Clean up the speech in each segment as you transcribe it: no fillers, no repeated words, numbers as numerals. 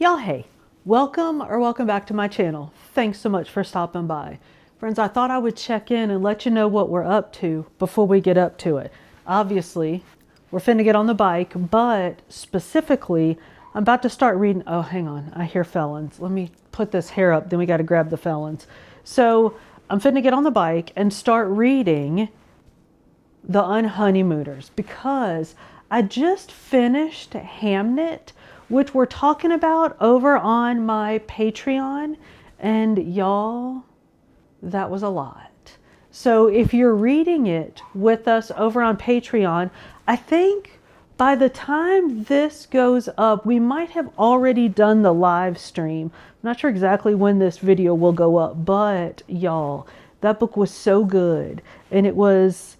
Y'all, hey, welcome back to my channel. Thanks so much for stopping by. Friends, I thought I would check in and let you know what we're up to before we get up to it. Obviously, we're finna get on the bike, but specifically, I'm about to start reading. Oh, hang on, I hear felons. Let me put this hair up, then we gotta grab the felons. So, I'm finna get on the bike and start reading The Unhoneymooners because I just finished Hamnet, which we're talking about over on my Patreon, and y'all, that was a lot. So if you're reading it with us over on Patreon, I think by the time this goes up, we might have already done the live stream. I'm not sure exactly when this video will go up, but y'all, that book was so good. And it was,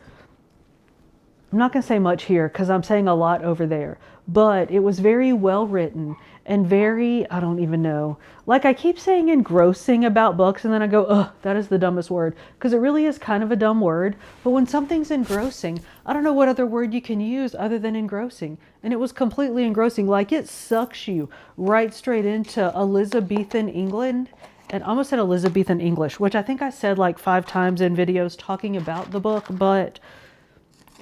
I'm not going to say much here because I'm saying a lot over there, but it was very well written and very, I don't even know, like I keep saying engrossing about books and then I go, ugh, that is the dumbest word, because it really is kind of a dumb word. But when something's engrossing, I don't know what other word you can use other than engrossing. And it was completely engrossing. Like it sucks you right straight into Elizabethan England. And I almost said Elizabethan English, which I think I said like 5 times in videos talking about the book, but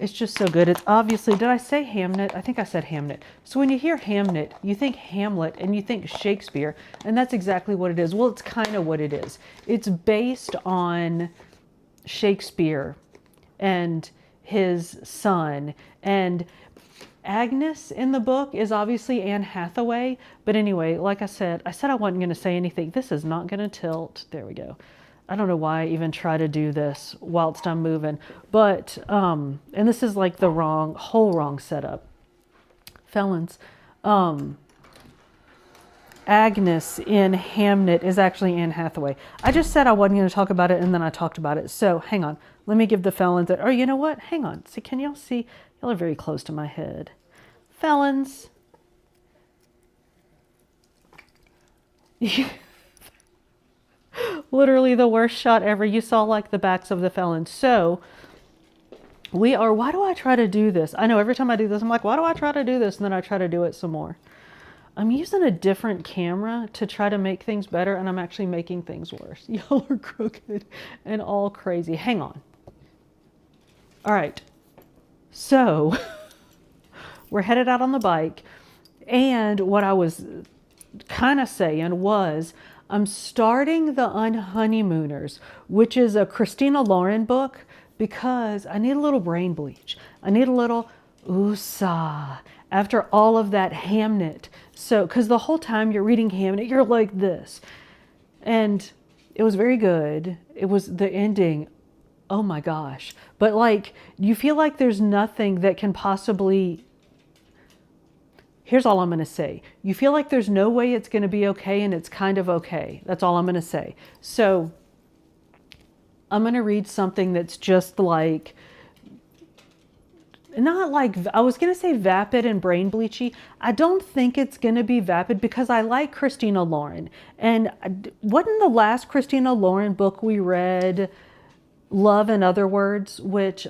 it's just so good. It's obviously, did I say Hamnet? I think I said Hamnet. So when you hear Hamnet, you think Hamlet and you think Shakespeare, and that's exactly what it is. Well, it's kind of what it is. It's based on Shakespeare and his son, and Agnes in the book is obviously Anne Hathaway. But anyway, like I said I wasn't going to say anything. This is not going to tilt. There we go. I don't know why I even try to do this whilst I'm moving, but, and this is like the whole wrong setup. Felons. Agnes in Hamnet is actually Anne Hathaway. I just said I wasn't going to talk about it and then I talked about it. So hang on. Let me give the felons, or you know what? Hang on. See, can y'all see? Y'all are very close to my head. Felons. Literally the worst shot ever. You saw like the backs of the felons. So we are, why do I try to do this? I know every time I do this, I'm like, why do I try to do this? And then I try to do it some more. I'm using a different camera to try to make things better, and I'm actually making things worse. Y'all are crooked and all crazy. Hang on. All right. So we're headed out on the bike. And what I was kind of saying was, I'm starting The Unhoneymooners, which is a Christina Lauren book, because I need a little brain bleach. I need a little USA after all of that Hamnet. So, because the whole time you're reading Hamnet, you're like this. And it was very good. It was the ending. Oh my gosh. But like, you feel like there's nothing that can possibly, here's all I'm going to say. You feel like there's no way it's going to be okay, and it's kind of okay. That's all I'm going to say. So I'm going to read something that's just like, not like, I was going to say vapid and brain bleachy. I don't think it's going to be vapid because I like Christina Lauren. And wasn't the last Christina Lauren book we read Love and Other Words, which,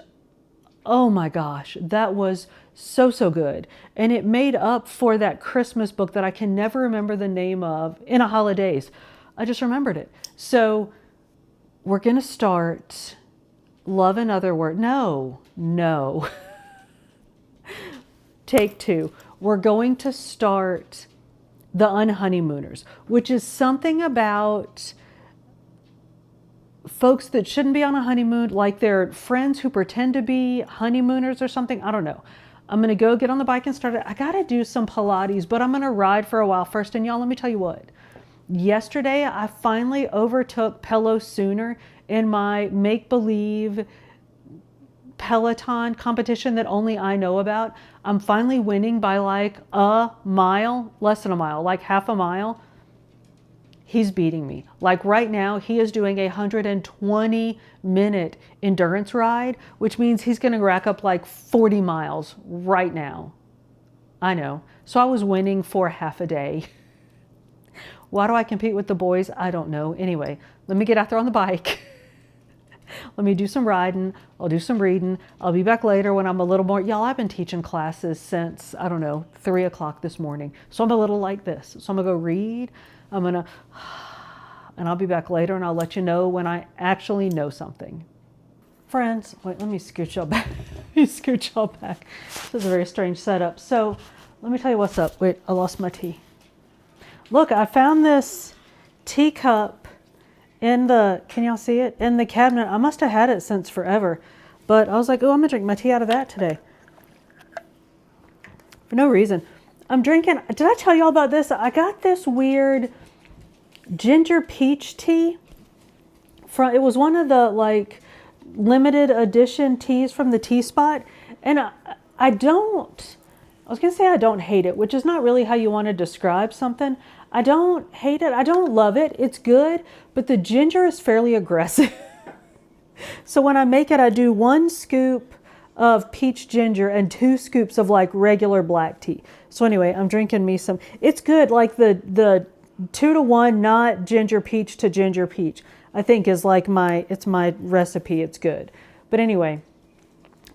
oh my gosh, that was so good. And it made up for that Christmas book that I can never remember the name of, In a Holidays. I just remembered it. So we're going to start Love and Other Words. No. Take 2. We're going to start The Unhoneymooners, which is something about folks that shouldn't be on a honeymoon, like they're friends who pretend to be honeymooners or something. I don't know. I'm going to go get on the bike and start it. I got to do some Pilates, but I'm going to ride for a while first. And y'all, let me tell you what. Yesterday, I finally overtook Pello Sooner in my make-believe Peloton competition that only I know about. I'm finally winning by like a mile, less than a mile, like half a mile. He's beating me. Like right now, he is doing a 120-minute endurance ride, which means he's going to rack up like 40 miles right now. I know. So I was winning for half a day. Why do I compete with the boys? I don't know. Anyway, let me get out there on the bike Let me do some riding. I'll do some reading. I'll be back later when I'm a little more, y'all, I've been teaching classes since, I don't know, 3 o'clock this morning. So I'm a little like this. So I'm gonna go read. And I'll be back later and I'll let you know when I actually know something. Friends, wait, let me scoot y'all back. Let me scoot y'all back. This is a very strange setup. So let me tell you what's up. Wait, I lost my tea. Look, I found this teacup in the, can y'all see it? In the cabinet. I must have had it since forever. But I was like, oh, I'm gonna drink my tea out of that today. For no reason. I'm drinking, did I tell y'all about this? I got this weird ginger peach tea. It was one of the like limited edition teas from the Tea Spot. And I was gonna say I don't hate it, which is not really how you want to describe something. I don't hate it. I don't love it. It's good, but the ginger is fairly aggressive. So when I make it, I do 1 scoop of peach ginger and 2 scoops of like regular black tea. So anyway, I'm drinking me some, it's good. Like the 2 to 1, not ginger peach to ginger peach, I think is like it's my recipe. It's good. But anyway,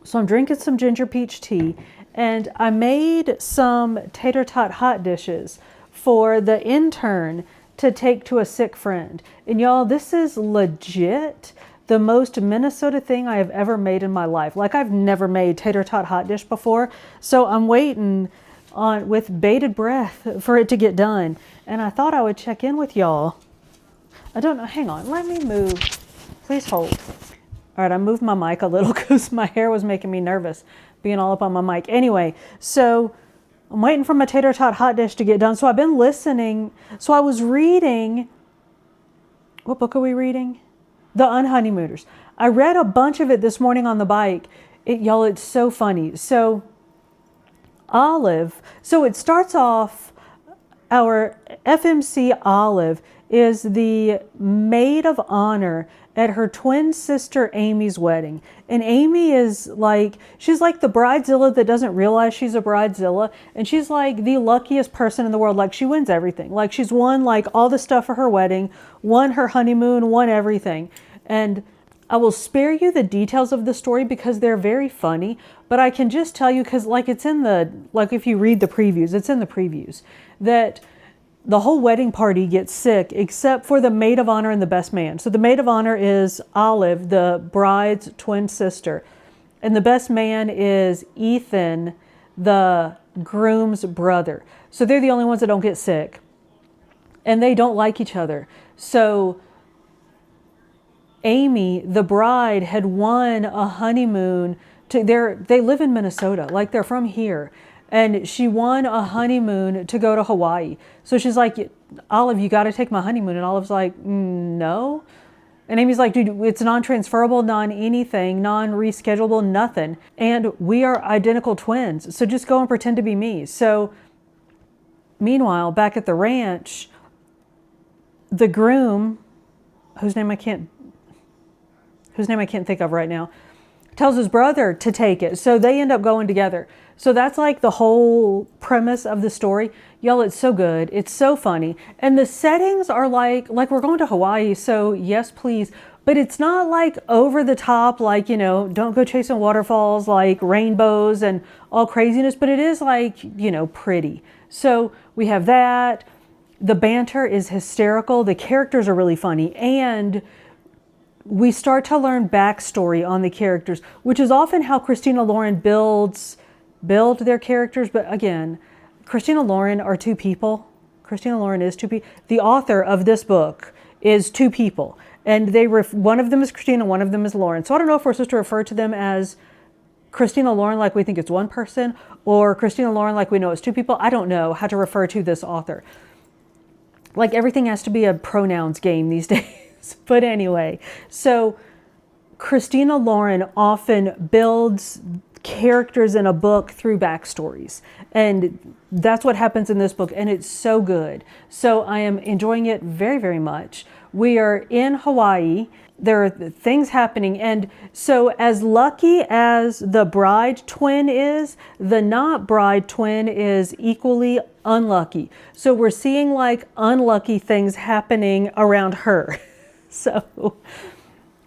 so I'm drinking some ginger peach tea and I made some tater tot hot dishes for the intern to take to a sick friend. And y'all, this is legit the most Minnesota thing I have ever made in my life. Like I've never made tater tot hot dish before. So I'm waiting with bated breath for it to get done. And I thought I would check in with y'all. I don't know, hang on, let me move. Please hold. All right, I moved my mic a little because my hair was making me nervous being all up on my mic. Anyway, so I'm waiting for my tater tot hot dish to get done. So I've been listening. So I was reading, what book are we reading? The Unhoneymooners. I read a bunch of it this morning on the bike. Y'all, it's so funny. So Olive, so it starts off, our FMC Olive is the maid of honor at her twin sister Amy's wedding. And Amy is like, she's like the bridezilla that doesn't realize she's a bridezilla. And she's like the luckiest person in the world. Like she wins everything. Like she's won like all the stuff for her wedding, won her honeymoon, won everything. And I will spare you the details of the story because they're very funny, but I can just tell you, because like it's in the, like if you read the previews, it's in the previews, that the whole wedding party gets sick except for the maid of honor and the best man. So the maid of honor is Olive, the bride's twin sister. And the best man is Ethan, the groom's brother. So they're the only ones that don't get sick. And they don't like each other. So Amy, the bride, had won a honeymoon. They live in Minnesota, like they're from here. And she won a honeymoon to go to Hawaii. So she's like, Olive, you got to take my honeymoon. And Olive's like, no. And Amy's like, dude, it's non-transferable, non-anything, non-reschedulable, nothing. And we are identical twins. So just go and pretend to be me. So meanwhile, back at the ranch, the groom, whose name I can't think of right now, tells his brother to take it. So they end up going together. So that's like the whole premise of the story. Y'all, it's so good. It's so funny. And the settings are like we're going to Hawaii. So yes, please. But it's not like over the top, like, you know, don't go chasing waterfalls, like rainbows and all craziness. But it is like, you know, pretty. So we have that. The banter is hysterical. The characters are really funny. And we start to learn backstory on the characters, which is often how Christina Lauren build their characters. But again, Christina Lauren are 2 people. Christina Lauren is 2 people. The author of this book is 2 people. And one of them is Christina, one of them is Lauren. So I don't know if we're supposed to refer to them as Christina Lauren like we think it's one person, or Christina Lauren like we know it's 2 people. I don't know how to refer to this author. Like everything has to be a pronouns game these days. But anyway, so Christina Lauren often builds characters in a book through backstories. And that's what happens in this book. And it's so good. So I am enjoying it very, very much. We are in Hawaii. There are things happening. And so as lucky as the bride twin is, the not bride twin is equally unlucky. So we're seeing like unlucky things happening around her. So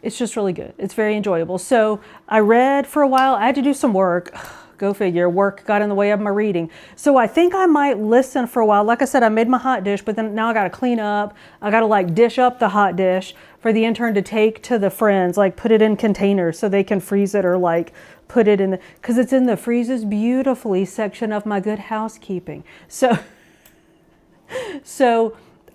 It's just really good. It's very enjoyable. So I read for a while. I had to do some work. Go figure. Work got in the way of my reading. So I think I might listen for a while. Like I said, I made my hot dish, but then now I got to clean up. I got to like dish up the hot dish for the intern to take to the friends, like put it in containers so they can freeze it, or like put it in the, because it's in the freezes beautifully section of my good housekeeping. So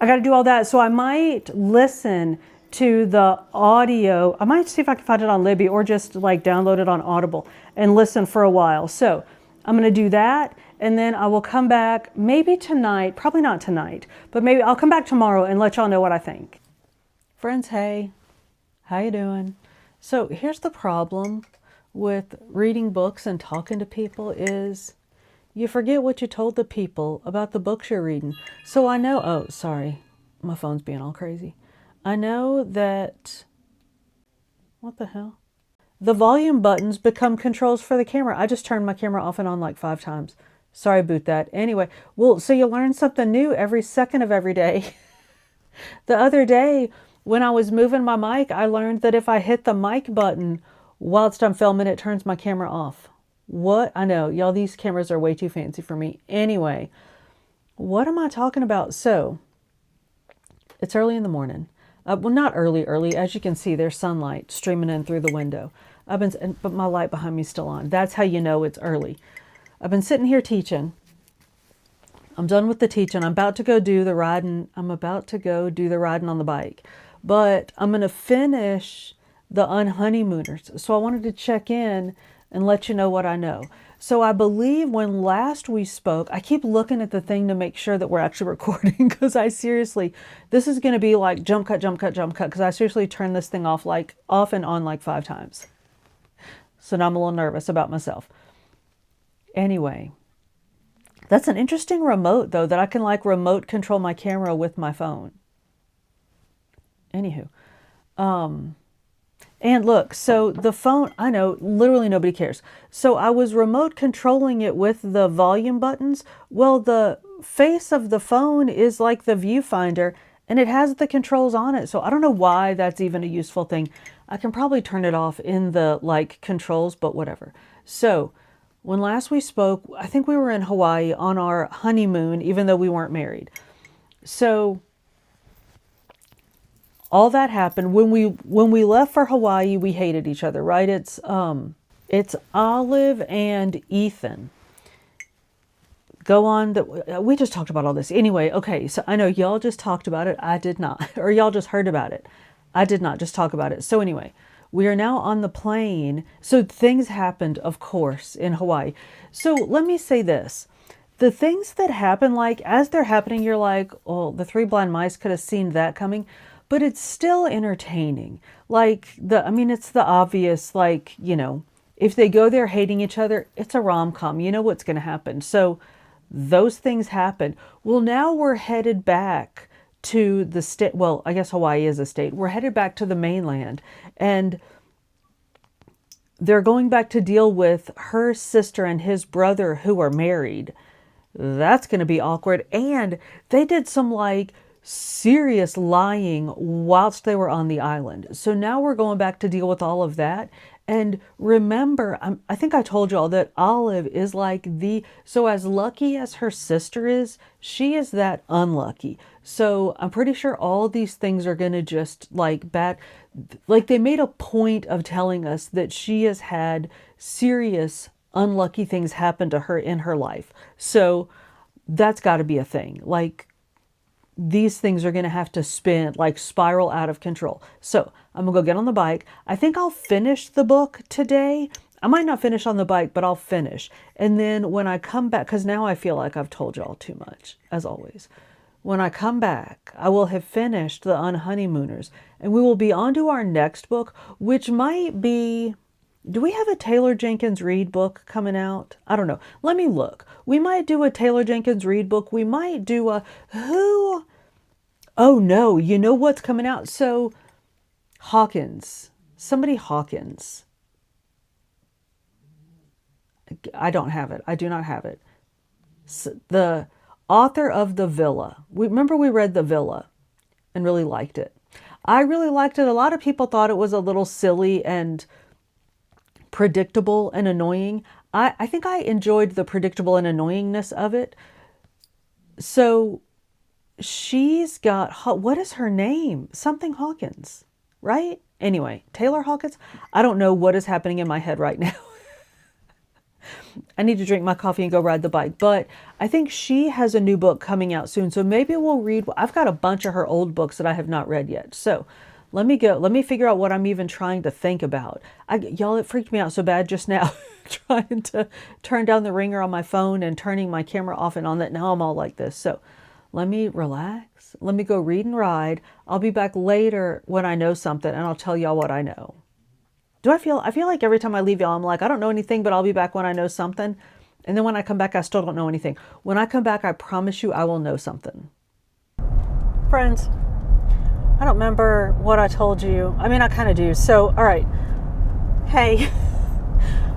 I got to do all that. So I might listen to the audio. I might see if I can find it on Libby, or just like download it on Audible and listen for a while. So I'm going to do that. And then I will come back maybe tonight, probably not tonight, but maybe I'll come back tomorrow and let y'all know what I think. Friends, hey, how you doing? So here's the problem with reading books and talking to people is you forget what you told the people about the books you're reading. So I know, oh, sorry, my phone's being all crazy. I know that, what the hell? The volume buttons become controls for the camera. I just turned my camera off and on like 5 times. Sorry about that. Anyway, well, so you learn something new every second of every day. The other day, when I was moving my mic, I learned that if I hit the mic button whilst I'm filming, it turns my camera off. What? I know, y'all, these cameras are way too fancy for me. Anyway, what am I talking about? So, it's early in the morning. Well, not early. As you can see, there's sunlight streaming in through the window. But my light behind me is still on. That's how you know it's early. I've been sitting here teaching. I'm done with the teaching. I'm about to go do the riding. I'm about to go do the riding on the bike. But I'm going to finish the Unhoneymooners. So I wanted to check in and let you know what I know. So I believe when last we spoke, I keep looking at the thing to make sure that we're actually recording, because I seriously, this is going to be like jump cut, because I seriously turned this thing off and on like 5 times. So now I'm a little nervous about myself. Anyway, that's an interesting remote though, that I can like remote control my camera with my phone. Anywho, and look, so the phone, I know, literally nobody cares. So I was remote controlling it with the volume buttons. Well, the face of the phone is like the viewfinder, and it has the controls on it. So I don't know why that's even a useful thing. I can probably turn it off in the like controls, but whatever. So when last we spoke, I think we were in Hawaii on our honeymoon, even though we weren't married. So all that happened when we left for Hawaii. We hated each other, right? It's Olive and Ethan. Go on. We just talked about all this anyway. Okay, so I know y'all just talked about it. I did not, or y'all just heard about it. I did not just talk about it. So anyway, we are now on the plane. So things happened, of course, in Hawaii. So let me say this. The things that happen, like as they're happening, you're like, oh, the 3 blind mice could have seen that coming. But it's still entertaining. Like it's the obvious, like, you know, if they go there hating each other, it's a rom-com. You know what's going to happen. So those things happen. Well, now we're headed back to the state. Well, I guess Hawaii is a state. We're headed back to the mainland, and they're going back to deal with her sister and his brother who are married. That's going to be awkward. And they did some like serious lying whilst they were on the island. So now we're going back to deal with all of that. And remember, I think I told you all that Olive is like so as lucky as her sister is, she is that unlucky. So I'm pretty sure all these things are going to just like they made a point of telling us that she has had serious unlucky things happen to her in her life. So that's got to be a thing. Like, these things are going to have to spiral out of control. So I'm gonna go get on the bike. I think I'll finish the book today. I might not finish on the bike, but I'll finish. And then when I come back, because now I feel like I've told y'all too much, as always. When I come back, I will have finished the Unhoneymooners, and we will be on to our next book, which might be, do we have a Taylor Jenkins Reid book coming out? I don't know. Let me look. We might do a Taylor Jenkins Reid book. We might do oh no, you know what's coming out? So Hawkins, somebody Hawkins. I don't have it. I do not have it. The author of The Villa. Remember we read The Villa and really liked it. I really liked it. A lot of people thought it was a little silly and predictable and annoying. I think I enjoyed the predictable and annoyingness of it. So she's got, what is her name? Something Hawkins, right? Anyway, Taylor Hawkins. I don't know what is happening in my head right now. I need to drink my coffee and go ride the bike. But I think she has a new book coming out soon. So maybe we'll read. I've got a bunch of her old books that I have not read yet. So let me go. Let me figure out what I'm even trying to think about. Y'all, it freaked me out so bad just now trying to turn down the ringer on my phone and turning my camera off and on, that now I'm all like this. So let me relax. Let me go read and ride. I'll be back later when I know something, and I'll tell y'all what I know. I feel like every time I leave y'all, I'm like, I don't know anything, but I'll be back when I know something. And then when I come back, I still don't know anything. When I come back, I promise you I will know something. Friends, I don't remember what I told you. I mean, I kind of do. So, all right. Hey,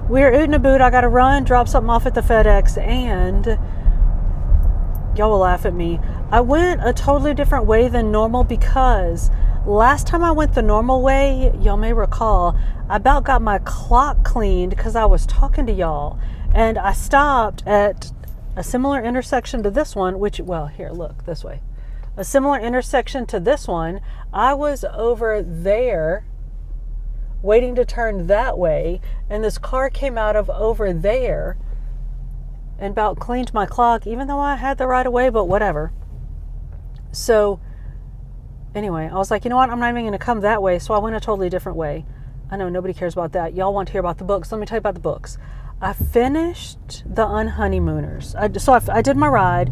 we're oot and a boot. I got to run, drop something off at the FedEx, and y'all will laugh at me. I went a totally different way than normal because last time I went the normal way, y'all may recall, I about got my clock cleaned because I was talking to y'all, and I stopped at a similar intersection to this one, which, well, here, look, this way. A similar intersection to this one. I was over there waiting to turn that way, and this car came out of over there and about cleaned my clock, even though I had the right of way, but whatever. So anyway, I was like, you know what? I'm not even going to come that way. So I went a totally different way. I know nobody cares about that. Y'all want to hear about the books. Let me tell you about the books. I finished the Unhoneymooners. I did my ride.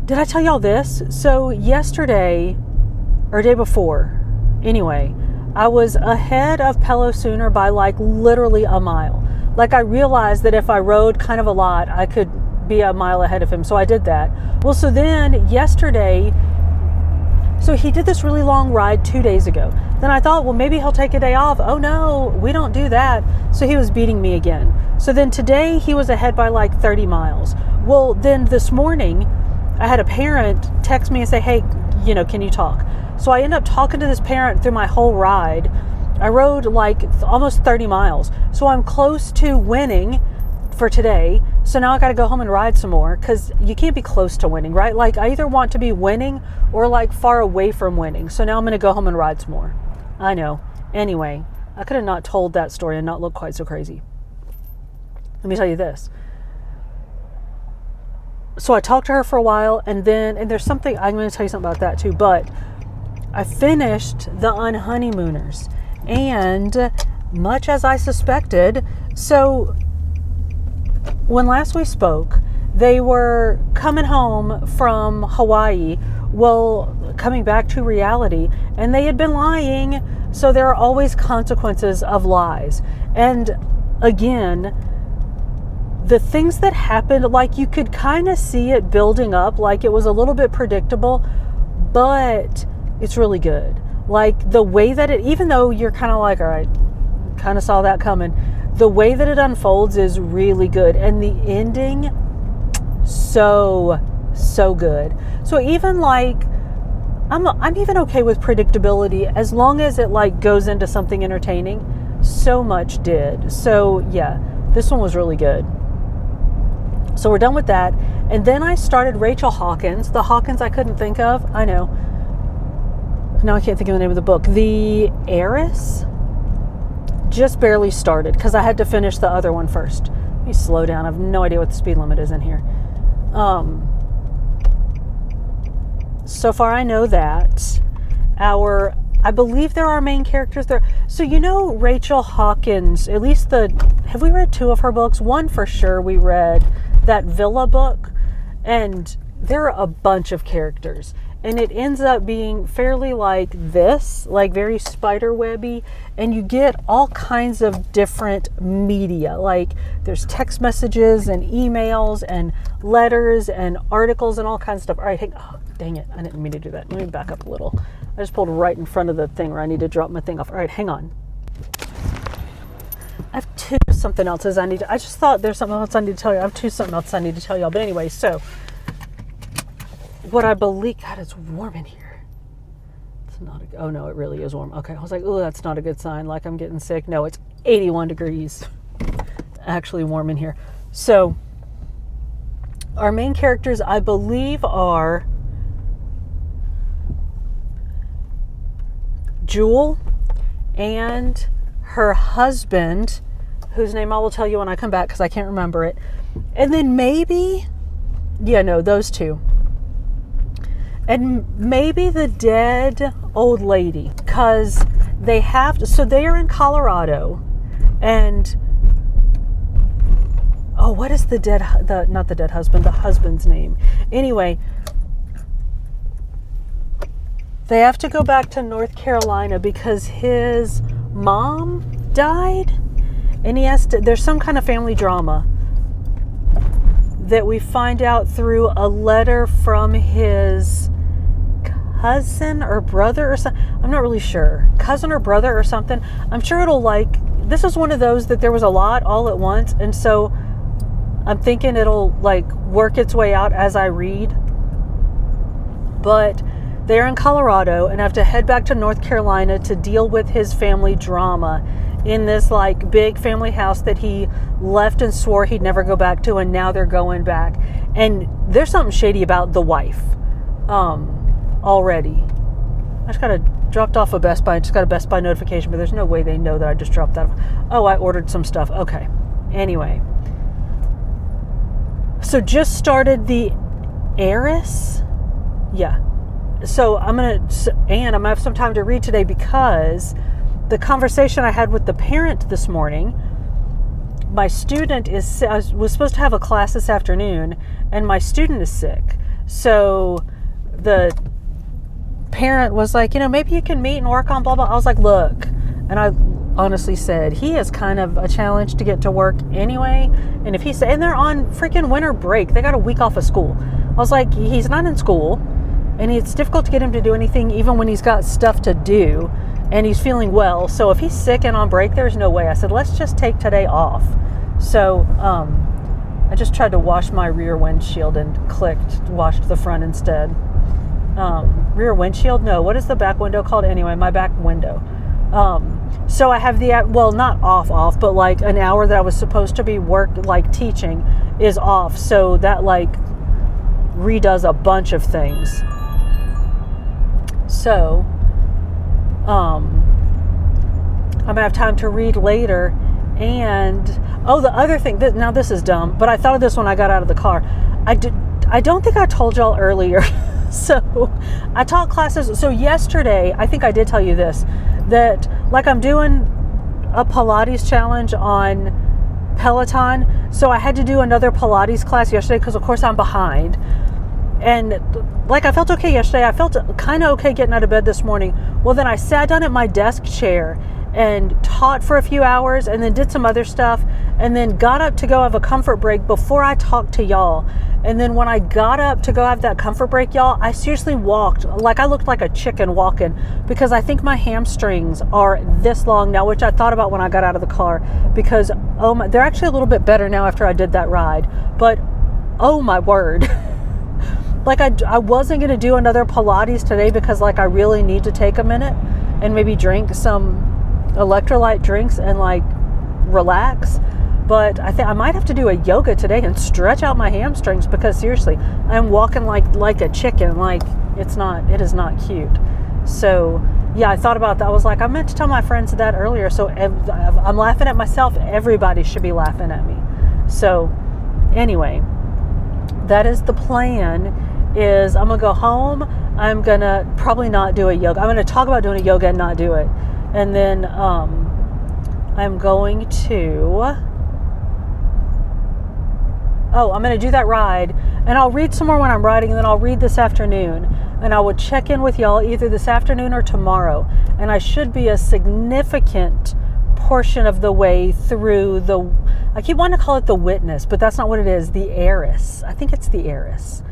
Did I tell y'all this? So yesterday, or day before, anyway, I was ahead of Pello Sooner by like literally a mile. Like I realized that if I rode kind of a lot, I could be a mile ahead of him. So I did that. Well, so then yesterday, so he did this really long ride 2 days ago. Then I thought, well, maybe he'll take a day off. Oh no, we don't do that. So he was beating me again. So then today he was ahead by like 30 miles. Well, then this morning I had a parent text me and say, hey, can you talk? So I ended up talking to this parent through my whole ride. I rode like almost 30 miles. So I'm close to winning for today. So now I got to go home and ride some more, because you can't be close to winning, right? Like I either want to be winning or like far away from winning. So now I'm going to go home and ride some more. I know. Anyway, I could have not told that story and not looked quite so crazy. Let me tell you this. So I talked to her for a while, and there's something, I'm going to tell you something about that too, but I finished the Unhoneymooners, and much as I suspected, so when last we spoke, they were coming home from Hawaii, well, coming back to reality, and they had been lying, so there are always consequences of lies. And again, the things that happened, like you could kind of see it building up, like it was a little bit predictable, but it's really good. Like the way that it, even though you're kind of like, all right, kind of saw that coming, the way that it unfolds is really good. And the ending, so good. So even like, I'm even okay with predictability as long as it like goes into something entertaining. So much did. So yeah, this one was really good. So we're done with that. And then I started Rachel Hawkins, the Hawkins I couldn't think of. I know. Now I can't think of the name of the book. The Heiress. Just barely started because I had to finish the other one first. Let me slow down. I have no idea what the speed limit is in here. So far I know that I believe there are main characters there. So Rachel Hawkins, at least have we read 2 of her books? One for sure we read, that Villa book, and there are a bunch of characters. And it ends up being fairly like this, like very spiderwebby, and you get all kinds of different media. Like there's text messages and emails and letters and articles and all kinds of stuff. All right, oh, dang it, I didn't mean to do that. Let me back up a little. I just pulled right in front of the thing where I need to drop my thing off. All right, hang on. I have 2 something else's I just thought there's something else I need to tell you. I have 2 something else I need to tell y'all. But anyway, so what I believe, God, it's warm in here. It's That's not a, oh no, it really is warm. Okay, I was like, oh, that's not a good sign, like I'm getting sick. No, it's 81 degrees. Actually warm in here. So our main characters, I believe, are Jewel and her husband, whose name I will tell you when I come back because I can't remember it. And then maybe, yeah, no, those two. And maybe the dead old lady, because they have to, so they are in Colorado, and oh, what is not the dead husband, the husband's name? Anyway, they have to go back to North Carolina because his mom died, and he has to, there's some kind of family drama that we find out through a letter from his cousin or brother or something. I'm not really sure. Cousin or brother or something. I'm sure it'll this is one of those that there was a lot all at once, and so I'm thinking it'll work its way out as I read. But they're in Colorado and have to head back to North Carolina to deal with his family drama in this big family house that he left and swore he'd never go back to, and now they're going back. And there's something shady about the wife already. I just dropped off a Best Buy. I just got a Best Buy notification, but there's no way they know that I just dropped that. Oh, I ordered some stuff. Okay. Anyway. So just started the Heiress. Yeah. So I'm going to have some time to read today because the conversation I had with the parent this morning, my student I was supposed to have a class this afternoon, and my student is sick. So the parent was like, maybe you can meet and work on blah, blah. I was like, look, and I honestly said, he is kind of a challenge to get to work anyway. And if and they're on freaking winter break, they got a week off of school. I was like, he's not in school, and it's difficult to get him to do anything even when he's got stuff to do and he's feeling well. So if he's sick and on break, there's no way. I said, let's just take today off. So I just tried to wash my rear windshield and washed the front instead. Rear windshield? No, what is the back window called? Anyway, my back window. So I have not off, but an hour that I was supposed to be teaching is off. So that redoes a bunch of things. So, I'm gonna have time to read later. And the other thing, now this is dumb, but I thought of this when I got out of the car. I don't think I told y'all earlier. So I taught classes. So yesterday, I think I did tell you this, that I'm doing a Pilates challenge on Peloton. So I had to do another Pilates class yesterday because of course I'm behind. And I felt okay yesterday. I felt kind of okay getting out of bed this morning. Well, then I sat down at my desk chair and taught for a few hours and then did some other stuff and then got up to go have a comfort break before I talked to y'all. And then when I got up to go have that comfort break, y'all, I seriously walked. I looked like a chicken walking because I think my hamstrings are this long now, which I thought about when I got out of the car because, they're actually a little bit better now after I did that ride. But, oh my word. I wasn't going to do another Pilates today because I really need to take a minute and maybe drink some electrolyte drinks and relax. But I think I might have to do a yoga today and stretch out my hamstrings because seriously, I'm walking like a chicken. It is not cute. So yeah, I thought about that. I was like, I meant to tell my friends that earlier. So I'm laughing at myself. Everybody should be laughing at me. So anyway, that is the plan. Is I'm gonna go home. I'm gonna probably not do a yoga. I'm gonna talk about doing a yoga and not do it. And then I'm going to I'm going to do that ride, and I'll read some more when I'm riding, and then I'll read this afternoon, and I will check in with y'all either this afternoon or tomorrow, and I should be a significant portion of the way through I keep wanting to call it the witness, but that's not what it is, the Heiress. I think it's the Heiress,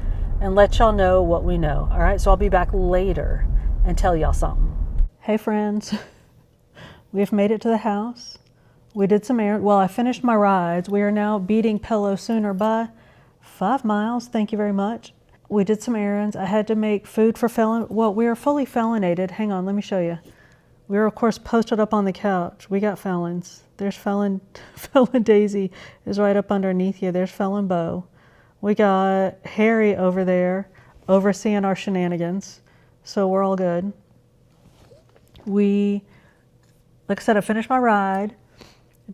and let y'all know what we know. All right, so I'll be back later and tell y'all something. Hey friends, we've made it to the house. We did some errands. Well, I finished my rides. We are now beating Pillow Sooner by 5 miles. Thank you very much. we did some errands. I had to make food for Felon. Well, we are fully Felonated. Hang on, let me show you. We were, of course, posted up on the couch. We got Felons. There's Felon Daisy is right up underneath you. There's Felon Bo. We got Harry over there overseeing our shenanigans. So we're all good. Like I said, I finished my ride,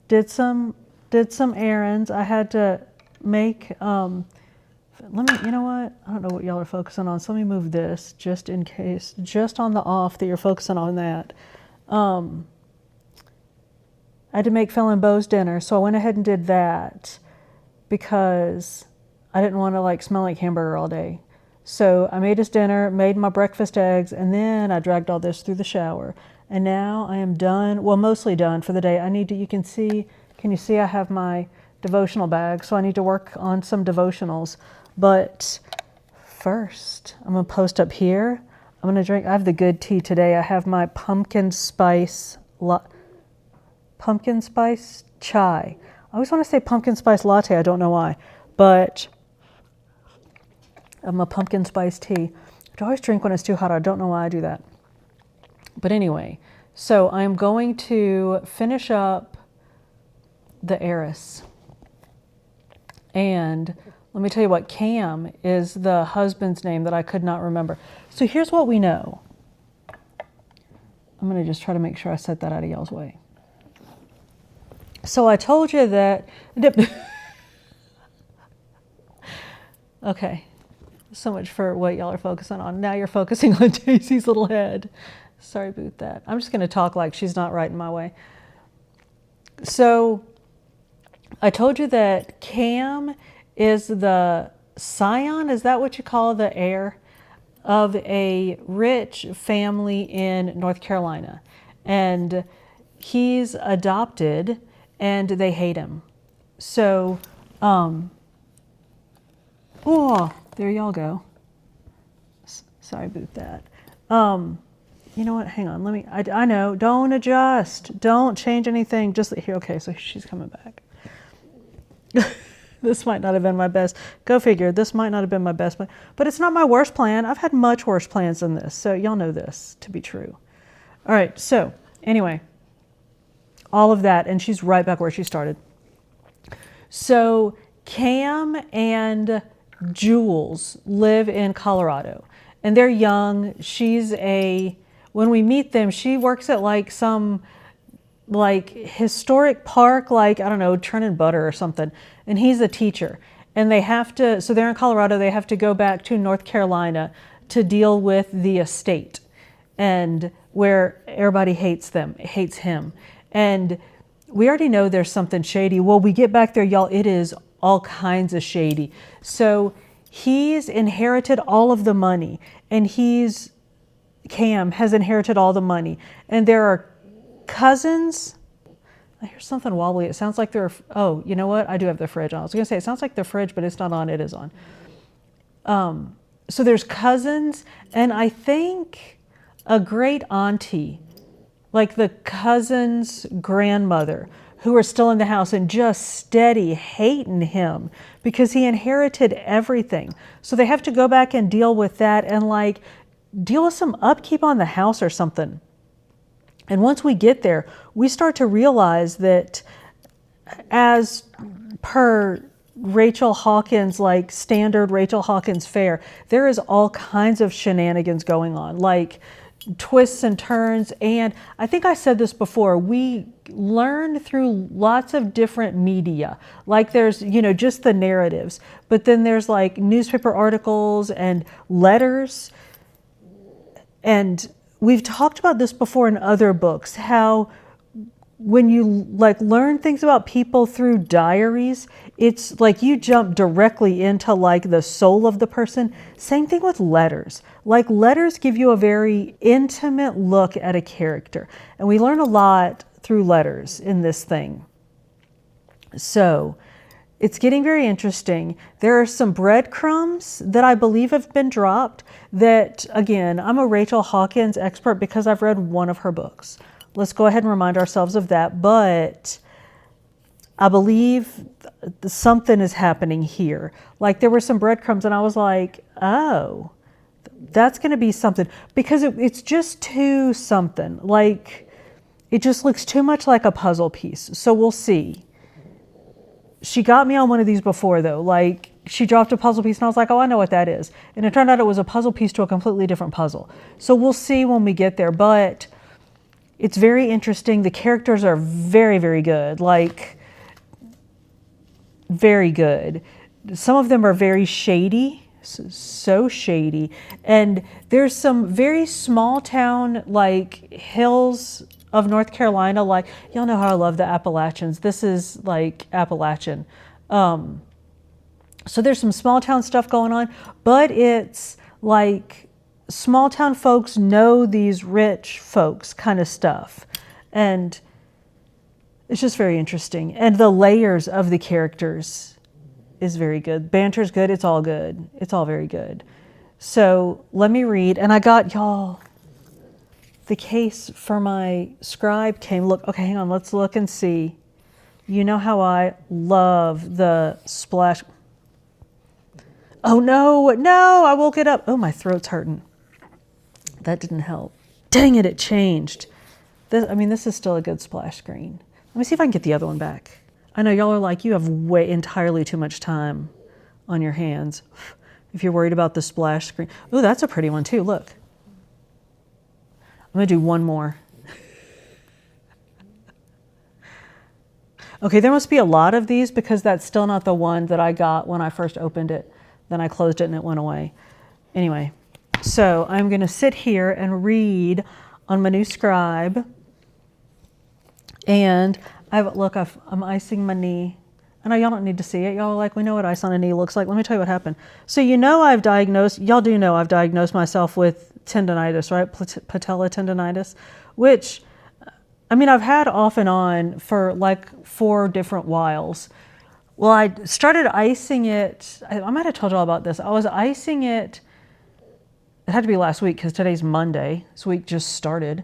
did some errands. I had to make, you know what? I don't know what y'all are focusing on. So let me move this just in case, just on the off that you're focusing on that. I had to make Felon Bo's dinner, so I went ahead and did that because I didn't want to like smell like hamburger all day. So I made his dinner, made my breakfast eggs, and then I dragged all this through the shower. And now I am done, well, mostly done for the day. I need to, can you see I have my devotional bag, so I need to work on some devotionals. But first, I'm gonna post up here. I'm gonna drink, I have the good tea today. I have my pumpkin spice chai. I always want to say pumpkin spice latte, I don't know why, but I'm a pumpkin spice tea. I always drink when it's too hot. I don't know why I do that. But anyway, so I'm going to finish up the Heiress. And let me tell you what, Cam is the husband's name that I could not remember. So here's what we know. I'm going to just try to make sure I set that out of y'all's way. So I told you that... Okay. So much for what y'all are focusing on. Now you're focusing on Daisy's little head. Sorry about that. I'm just going to talk like she's not right in my way. So I told you that Cam is the scion, is that what you call the heir, of a rich family in North Carolina. And he's adopted and they hate him. So, oh, there y'all go. Sorry about that. You know what? Hang on. Let me, I know. Don't adjust. Don't change anything. Just here. Okay, so she's coming back. This might not have been my best. Go figure. This might not have been my best plan. But it's not my worst plan. I've had much worse plans than this. So y'all know this to be true. All right. So anyway, all of that. And she's right back where she started. So Cam and Jules live in Colorado. And they're young. When we meet them, she works at like some like historic park, like, I don't know, churning butter or something. And he's a teacher. And they have to, so they're in Colorado, they have to go back to North Carolina to deal with the estate, and where everybody hates him. And we already know there's something shady. Well, we get back there, y'all, it is all kinds of shady. So he's inherited all of the money, and Cam has inherited all the money. And there are cousins. I hear something wobbly. It sounds like they're, oh, you know what? I do have the fridge on. I was going to say, it sounds like the fridge, but it's not on. It is on. So there's cousins, and I think a great auntie, like the cousin's grandmother, who are still in the house and just steady hating him because he inherited everything. So they have to go back and deal with that and like deal with some upkeep on the house or something. And once we get there, we start to realize that, as per Rachel Hawkins, like standard Rachel Hawkins fare, there is all kinds of shenanigans going on, like twists and turns. And I think I said this before, we learn through lots of different media. Like there's, just the narratives, but then there's like newspaper articles and letters. And we've talked about this before in other books, how when you like learn things about people through diaries, it's like you jump directly into like the soul of the person. Same thing with letters. Like letters give you a very intimate look at a character. And we learn a lot through letters in this thing. So it's getting very interesting. There are some breadcrumbs that I believe have been dropped that, again, I'm a Rachel Hawkins expert because I've read one of her books. Let's go ahead and remind ourselves of that. But I believe something is happening here. Like there were some breadcrumbs and I was like, oh, that's going to be something, because it's just too something. Like it just looks too much like a puzzle piece. So we'll see. She got me on one of these before though. Like she dropped a puzzle piece and I was like, oh, I know what that is. And it turned out it was a puzzle piece to a completely different puzzle. So we'll see when we get there, but it's very interesting. The characters are very, very good. Like very good. Some of them are very shady, so shady. And there's some very small town, like hills of North Carolina. Like, y'all know how I love the Appalachians. This is like Appalachian. So there's some small town stuff going on, but it's like small town folks know these rich folks kind of stuff. And it's just very interesting. And the layers of the characters is very good. Banter's good. It's all good. It's all very good. So let me read. And I got, y'all, the case for my scribe came. Look, okay, hang on. Let's look and see. You know how I love the splash. Oh, no, I woke it up. Oh, my throat's hurting. That didn't help. Dang it, it changed. This is still a good splash screen. Let me see if I can get the other one back. I know y'all are like, you have entirely too much time on your hands if you're worried about the splash screen. Oh, that's a pretty one too, look. I'm gonna do one more. Okay, there must be a lot of these because that's still not the one that I got when I first opened it. Then I closed it and it went away. Anyway, so I'm gonna sit here and read on my new scribe. And I'm icing my knee. I know y'all don't need to see it. Y'all are like, we know what ice on a knee looks like. Let me tell you what happened. So y'all do know I've diagnosed myself with tendonitis, right? Patella tendonitis, which, I've had off and on for like 4 different whiles. Well, I started icing it. I might have told y'all about this. I was icing it. It had to be last week because today's Monday. This week just started.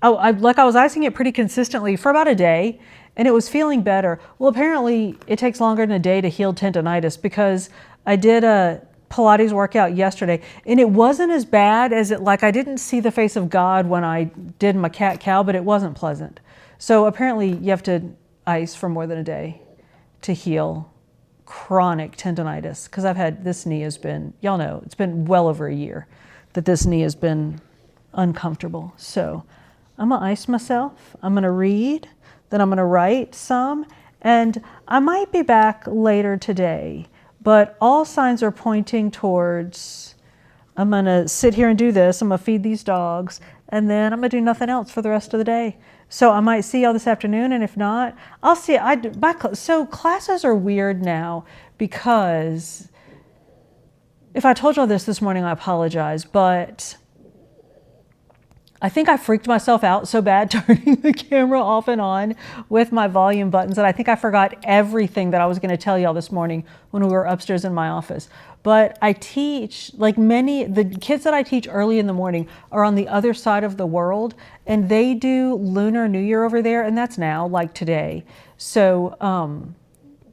I was icing it pretty consistently for about a day and it was feeling better. Well, apparently it takes longer than a day to heal tendonitis because I did a Pilates workout yesterday and it wasn't as bad as I didn't see the face of God when I did my cat-cow, but it wasn't pleasant. So apparently you have to ice for more than a day to heal chronic tendonitis because this knee has been, y'all know, it's been well over a year that this knee has been uncomfortable. So I'm gonna ice myself, I'm gonna read, then I'm gonna write some, and I might be back later today, but all signs are pointing towards I'm gonna sit here and do this, I'm gonna feed these dogs, and then I'm gonna do nothing else for the rest of the day. So I might see y'all this afternoon, and if not, I'll see. So classes are weird now because if I told y'all this morning, I apologize, but I think I freaked myself out so bad turning the camera off and on with my volume buttons that I think I forgot everything that I was going to tell y'all this morning when we were upstairs in my office. But I teach, the kids that I teach early in the morning are on the other side of the world and they do Lunar New Year over there, and that's now, like today. So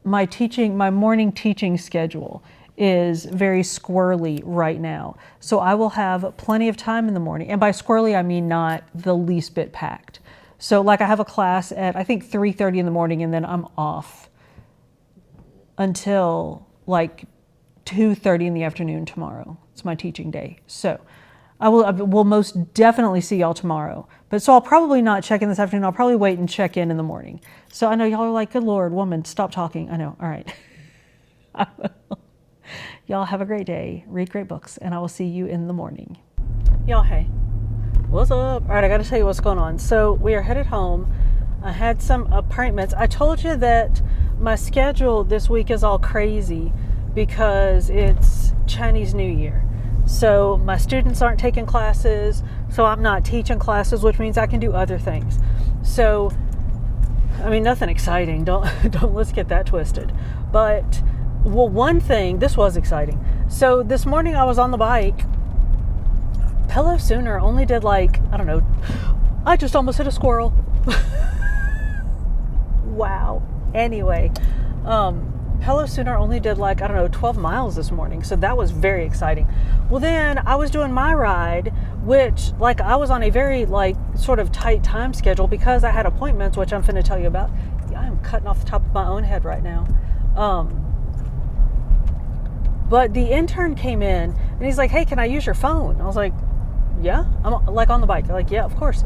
my morning teaching schedule is very squirrely right now. So I will have plenty of time in the morning. And by squirrely, I mean not the least bit packed. So I have a class at, I think 3:30 in the morning, and then I'm off until 2:30 in the afternoon tomorrow. It's my teaching day. So I will most definitely see y'all tomorrow. But so I'll probably not check in this afternoon. I'll probably wait and check in the morning. So I know y'all are like, good Lord, woman, stop talking. I know. All right. I will. Y'all have a great day, read great books, and I will see you in the morning. Y'all, hey, what's up? All right, I got to tell you what's going on. So we are headed home. I had some appointments. I told you that my schedule this week is all crazy because it's Chinese New Year. So my students aren't taking classes, so I'm not teaching classes, which means I can do other things. So, nothing exciting. Don't let's get that twisted. But well, one thing, this was exciting. So this morning I was on the bike. Pillow Sooner only did I just almost hit a squirrel. Wow. Anyway, Hello Sooner only did 12 miles this morning. So that was very exciting. Well, then I was doing my ride, which I was on a very sort of tight time schedule because I had appointments, which I'm finna tell you about. Yeah, I'm cutting off the top of my own head right now. But the intern came in and he's like, hey, can I use your phone? I was like, yeah, I'm on the bike. They're like, yeah, of course.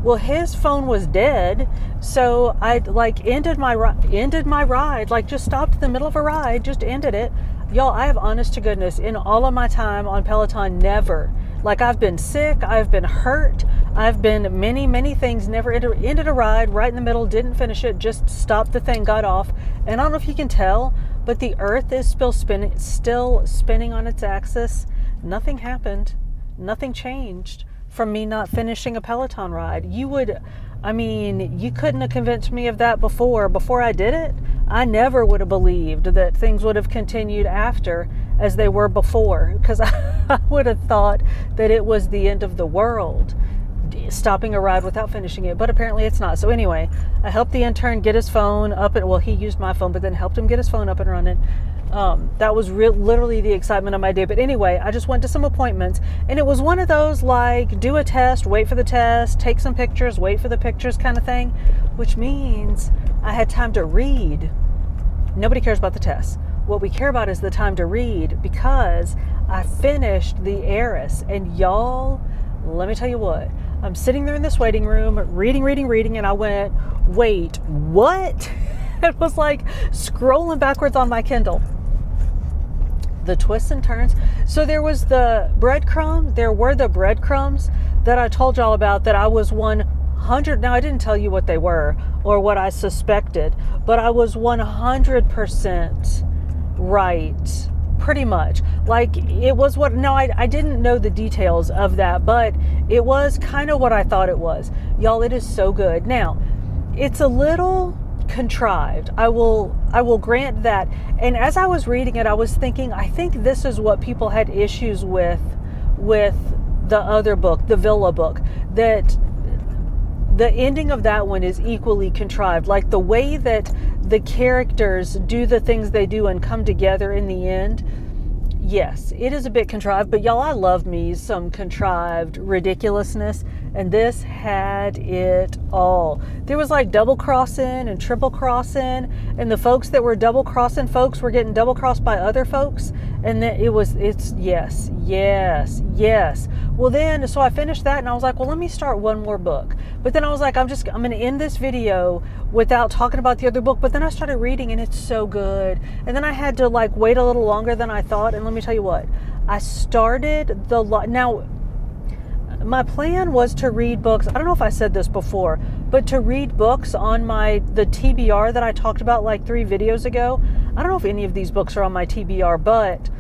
Well, his phone was dead, so I ended my ride, just stopped in the middle of a ride, just ended it. Y'all, I have, honest to goodness, in all of my time on Peloton, never, I've been sick, I've been hurt, I've been many things, never ended a ride right in the middle, didn't finish it, just stopped the thing, got off. And I don't know if you can tell, but the earth is still spinning on its axis. Nothing happened, nothing changed from me not finishing a Peloton ride. You couldn't have convinced me of that before I did it. I never would have believed that things would have continued after as they were before, because I would have thought that it was the end of the world, stopping a ride without finishing it, but apparently it's not. So anyway, I helped the intern get his phone up, he used my phone, but then helped him get his phone up and running. That was literally the excitement of my day. But anyway, I just went to some appointments, and it was one of those do a test, wait for the test, take some pictures, wait for the pictures kind of thing, which means I had time to read. Nobody cares about the test. What we care about is the time to read, because I finished the Heiress. And y'all, let me tell you what, I'm sitting there in this waiting room reading, and I went, wait, what? It was scrolling backwards on my Kindle. The twists and turns. So there were the breadcrumbs that I told y'all about, that I was 100. Now, I didn't tell you what they were or what I suspected, but I was 100% right, pretty much. It was I didn't know the details of that, but it was kind of what I thought it was. Y'all, it is so good. Now, it's a little contrived. I will grant that. And as I was reading it, I was thinking, I think this is what people had issues with the other book, the Villa book, that the ending of that one is equally contrived. The way that the characters do the things they do and come together in the end, yes, it is a bit contrived, but y'all, I love me some contrived ridiculousness, and this had it all. There was double crossing and triple crossing, and the folks that were double crossing folks were getting double crossed by other folks, and then it's yes. Well then, so I finished that, and I was like, well, let me start one more book. But then I was like, I'm going to end this video without talking about the other book. But then I started reading, and it's so good. And then I had to wait a little longer than I thought. And let me tell you what, I started now, my plan was to read books. I don't know if I said this before, but to read books on the TBR that I talked about 3 videos ago. I don't know if any of these books are on my TBR, but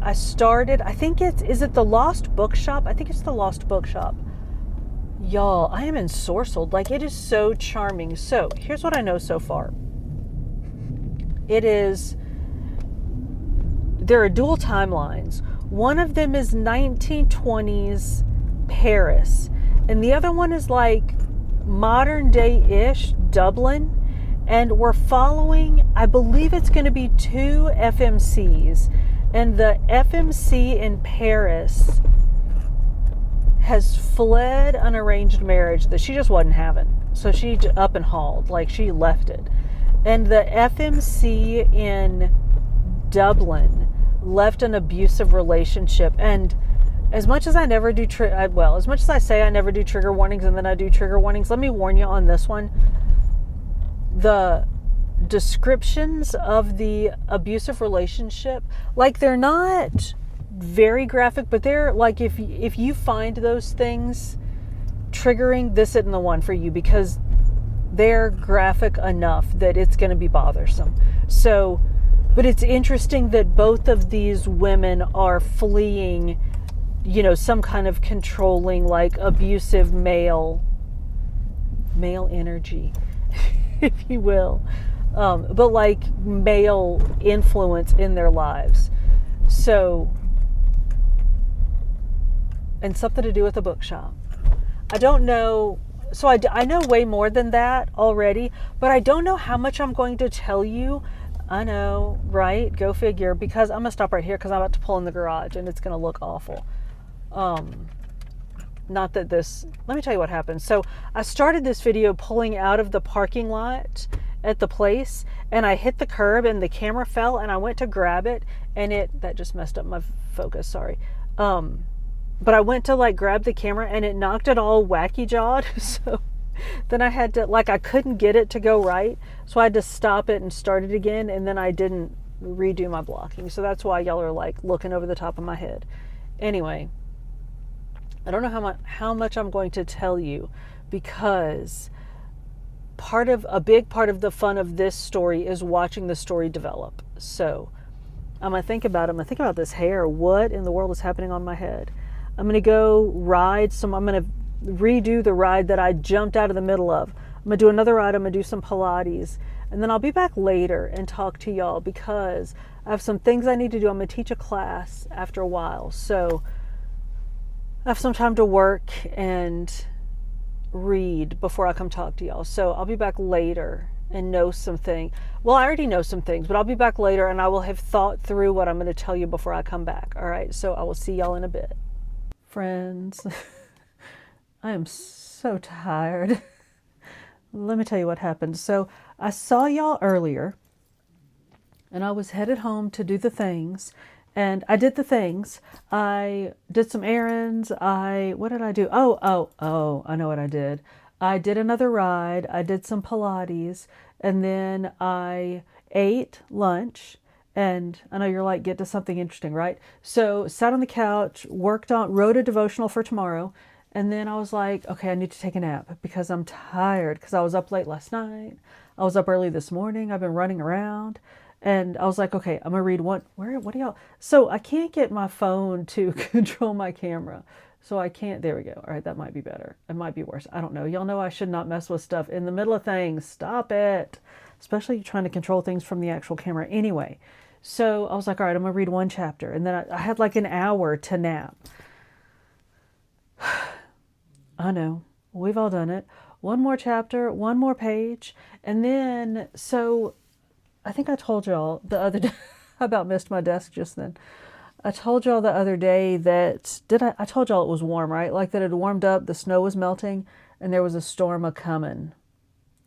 I started, I think is it the Lost Bookshop? I think it's the Lost Bookshop. Y'all, I am ensorcelled. It is so charming. So here's what I know so far. There are dual timelines. One of them is 1920s Paris, and the other one is modern day-ish Dublin. And we're following, I believe it's going to be 2 FMCs. And the FMC in Paris has fled an arranged marriage that she just wasn't having. So she up and hauled, she left it. And the FMC in Dublin left an abusive relationship. And as much as I never do, as much as I say I never do trigger warnings and then I do trigger warnings, let me warn you on this one. The descriptions of the abusive relationship, they're not very graphic, but they're if you find those things triggering, this isn't the one for you, because they're graphic enough that it's going to be bothersome. So, but it's interesting that both of these women are fleeing, some kind of controlling, abusive male energy, if you will. But male influence in their lives. So, and something to do with a bookshop. I don't know so I know way more than that already, but I don't know how much I'm going to tell you. I know, right? Go figure, because I'm going to stop right here because I'm about to pull in the garage and it's going to look awful. Not that this, let me tell you what happened. So I started this video pulling out of the parking lot at the place, and I hit the curb and the camera fell, and I went to grab it, and that just messed up my focus, sorry. But I went to like grab the camera and it knocked it all wacky jawed. So then I had to, like, I couldn't get it to go right. So I had to stop it and start it again. And then I didn't redo my blocking. So that's why y'all are like looking over the top of my head. Anyway, I don't know how much I'm going to tell you, because a big part of the fun of this story is watching the story develop. So I'm going to think about this hair. What in the world is happening on my head? I'm going to go ride I'm going to redo the ride that I jumped out of the middle of. I'm going to do another ride. I'm going to do some Pilates. And then I'll be back later and talk to y'all, because I have some things I need to do. I'm going to teach a class after a while. So I have some time to work and read before I come talk to y'all. So I'll be back later and know some things. Well, I already know some things, but I'll be back later and I will have thought through what I'm going to tell you before I come back. All right. So I will see y'all in a bit. Friends, I am so tired. Let me tell you what happened. So I saw y'all earlier and I was headed home to do the things, and I did the things. I did some errands. What did I do? Oh, I know what I did. I did another ride. I did some Pilates, and then I ate lunch. And I know you're like, get to something interesting, right? So sat on the couch, wrote a devotional for tomorrow. And then I was like, okay, I need to take a nap because I'm tired, because I was up late last night. I was up early this morning. I've been running around. And I was like, okay, I'm going to read what do y'all? So I can't get my phone to control my camera. So I can't, there we go. All right, that might be better. It might be worse. I don't know. Y'all know I should not mess with stuff in the middle of things. Stop it. Especially trying to control things from the actual camera. Anyway. So I was like, all right, I'm going to read one chapter. And then I had like an hour to nap. I know. We've all done it. One more chapter, one more page. And then, so I think I told y'all the other day, I about missed my desk just then. I told y'all the other day that, I told y'all it was warm, right? Like that it had warmed up, the snow was melting, and there was a storm a-coming.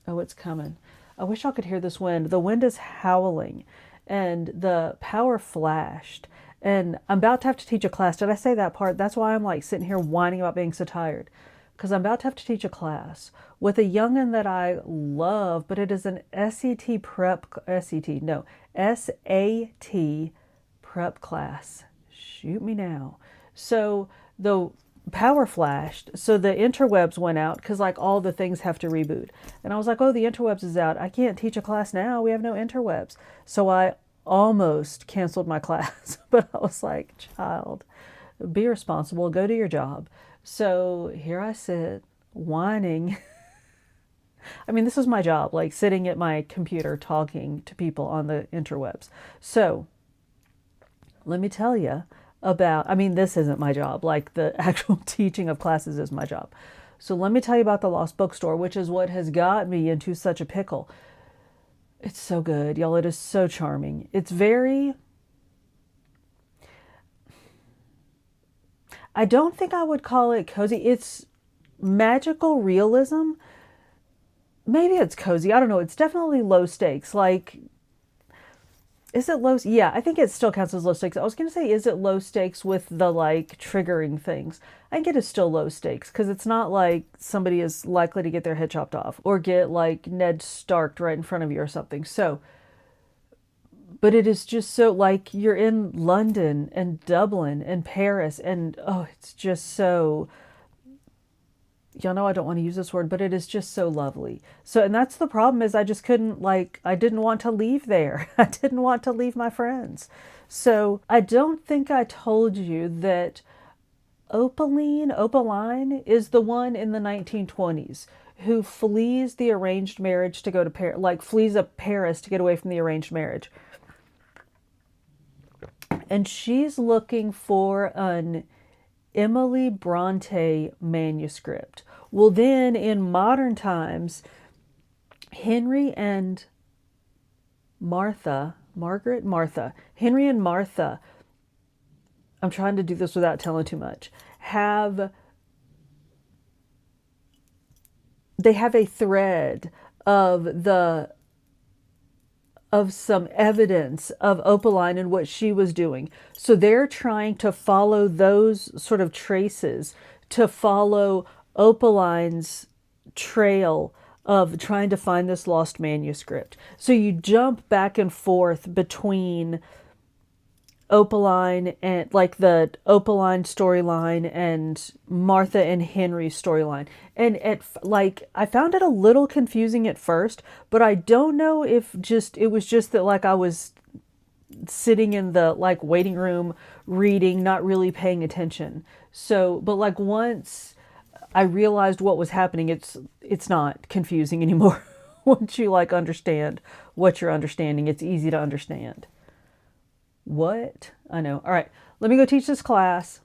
Oh, it's coming. I wish y'all could hear this wind. The wind is howling. And the power flashed, and I'm about to have to teach a class. Did I say that part? That's why I'm like sitting here whining about being so tired, because I'm about to have to teach a class with a youngin' that I love, but it is an SAT prep class. Shoot me now. So the power flashed, so the interwebs went out, because like all the things have to reboot, and I was like, oh, the interwebs is out, I can't teach a class now, we have no interwebs. So I almost canceled my class, but I was like, child, be responsible, go do your job. So here I sit whining. I mean, this is my job, like sitting at my computer talking to people on the interwebs. So let me tell you this isn't my job, like the actual teaching of classes is my job. So let me tell you about the Lost Bookstore, which is what has got me into such a pickle. It's so good, y'all. It is so charming. It's I don't think I would call it cozy. It's magical realism. Maybe it's cozy. I don't know. It's definitely low stakes. Like, is it low? Yeah, I think it still counts as low stakes. I was going to say, is it low stakes with the like triggering things? I think it is still low stakes, because it's not like somebody is likely to get their head chopped off or get like Ned Starked right in front of you or something. So, but it is just so like you're in London and Dublin and Paris, and oh, it's just so, y'all know I don't want to use this word, but it is just so lovely. So, and that's the problem, is I just couldn't, like, I didn't want to leave there. I didn't want to leave my friends. So I don't think I told you that Opaline is the one in the 1920s who flees the arranged marriage to go to Paris, like flees up Paris to get away from the arranged marriage. And she's looking for an Emily Bronte manuscript, Well, then in modern times, Henry and Martha, Henry and Martha, I'm trying to do this without telling too much, they have a thread of some evidence of Opaline and what she was doing. So they're trying to follow those sort of traces, to follow Opaline's trail of trying to find this lost manuscript. So you jump back and forth between Opaline and like the Opaline storyline and Martha and Henry storyline. And I found it a little confusing at first, but I don't know if it was just that like I was sitting in the like waiting room reading, not really paying attention. So, but like once I realized what was happening, it's not confusing anymore. Once you like understand what you're understanding, it's easy to understand. What? I know. All right, let me go teach this class.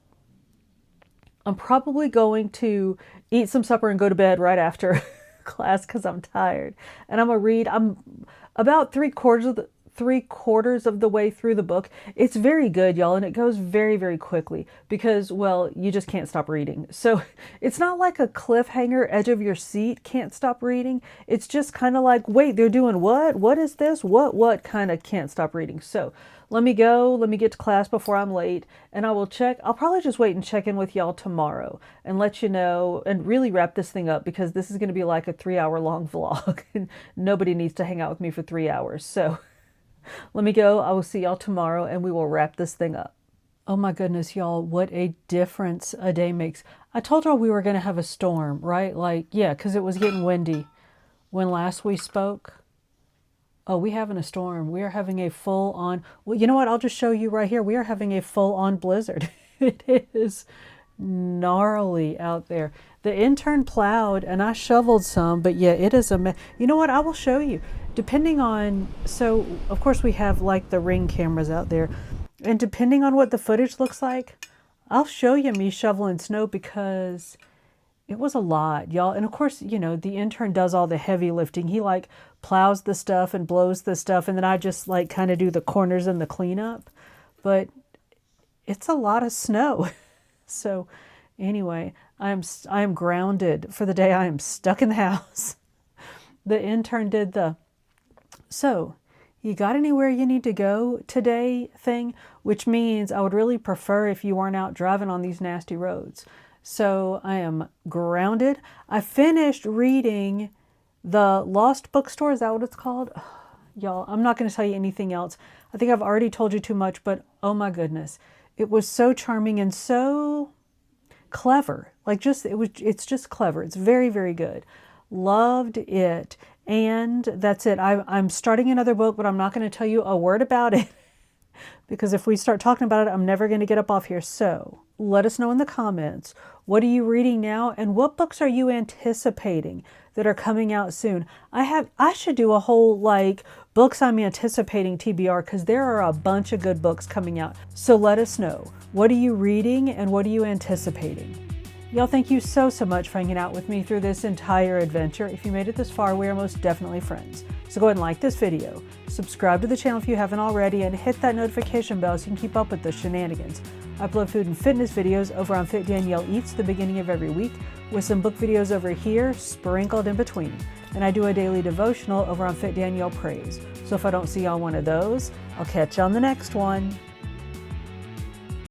I'm probably going to eat some supper and go to bed right after class because I'm tired. And I'm gonna read. I'm about three quarters of the way through the book. It's very good, y'all, and it goes very, very quickly because, well, you just can't stop reading. So it's not like a cliffhanger, edge of your seat, can't stop reading. It's just kind of like, wait, they're doing what? What is this? What kind of can't stop reading? So let me get to class before I'm late, and I'll probably just wait and check in with y'all tomorrow and let you know and really wrap this thing up because this is going to be like a 3-hour long vlog and nobody needs to hang out with me for 3 hours. So let me go. I will see y'all tomorrow and we will wrap this thing up. Oh my goodness, y'all, what a difference a day makes. I told y'all we were going to have a storm, right? Like, yeah, because it was getting windy when last we spoke. Oh, we having a storm. We are having a full-on... Well, you know what? I'll just show you right here. We are having a full-on blizzard. It is gnarly out there. The intern plowed, and I shoveled some, but yeah, it is a mess. You know what? I will show you. Depending on... So, of course, we have, like, the Ring cameras out there. And depending on what the footage looks like, I'll show you me shoveling snow because... It was a lot, y'all. And of course, you know, the intern does all the heavy lifting. He like plows the stuff and blows the stuff. And then I just like kind of do the corners and the cleanup. But it's a lot of snow. So anyway, I am grounded for the day. I am stuck in the house. The intern did the, so you got anywhere you need to go today thing, which means I would really prefer if you weren't out driving on these nasty roads. So I am grounded. I finished reading the Lost Bookstore. Is that what it's called? Y'all, I'm not going to tell you anything else. I think I've already told you too much, but oh my goodness. It was so charming and so clever. Like it's just clever. It's very, very good. Loved it. And that's it. I'm starting another book, but I'm not going to tell you a word about it. Because if we start talking about it, I'm never going to get up off here. So let us know in the comments. What are you reading now? And what books are you anticipating that are coming out soon? I should do a whole like books I'm anticipating TBR because there are a bunch of good books coming out. So let us know. What are you reading and what are you anticipating? Y'all, thank you so much for hanging out with me through this entire adventure. If you made it this far, we are most definitely friends. So go ahead and like this video, subscribe to the channel if you haven't already, and hit that notification bell so you can keep up with the shenanigans. I upload food and fitness videos over on Fit Danielle Eats the beginning of every week, with some book videos over here sprinkled in between. And I do a daily devotional over on Fit Danielle Prays. So if I don't see you on one of those, I'll catch you on the next one.